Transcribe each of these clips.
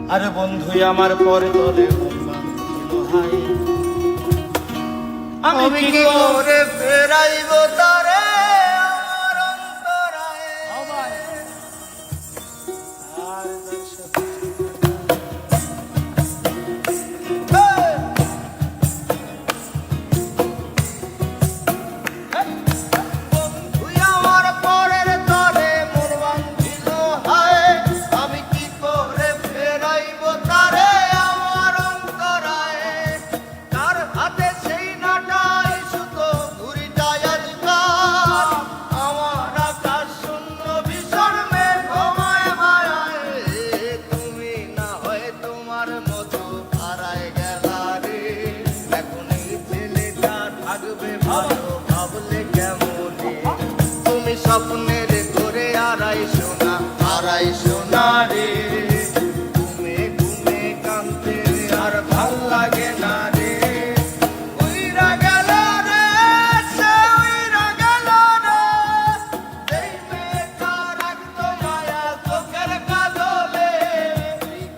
আরে বন্ধু আমার পরে তোরে আমি কি করে ফেরাইব তারে আমার অন্তরায় আর স্বপ্নের করে আড়াই সোনা রে ঘুমে ঘুমে কাঁদতে আর ভাল লাগে না রে উইরা গেল রে সে উইরা গেল রে এই মেয়েটা রাখতো মায়া চোখের কাজলে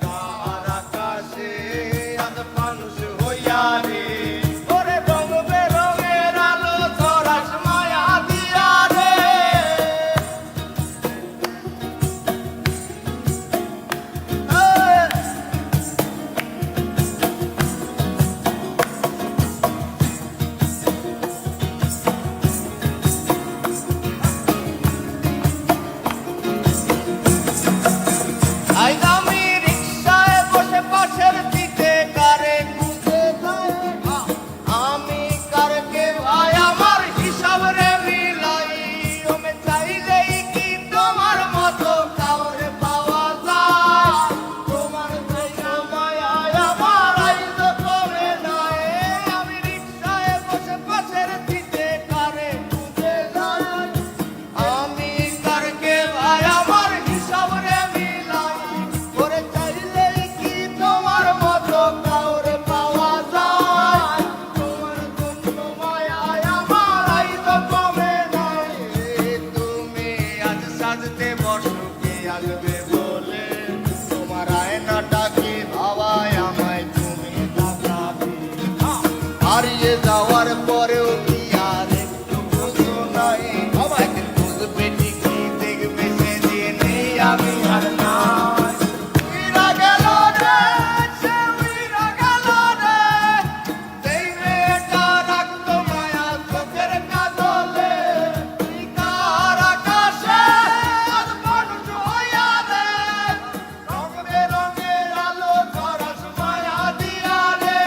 কার আকাশে আজ মানুষ হইয়া রে ওরে রঙ বেরঙের আলো ধরাস মায়া দিয়া রে হারিয়ে যাওয়ার পরেও কি আর একটু বুঝো নাই একদিন বুঝবে ঠিকই দেখবে সেদিন আমি আর নাই উইরা গেল রে সে উইরা গেল রে সেই মেয়েটা রাখতো মায়া চোখের কাজলে কার আকাশে আজ মানুষ হইয়া রে রঙ বেরঙের আলো ধরাস মায়া দিয়া রে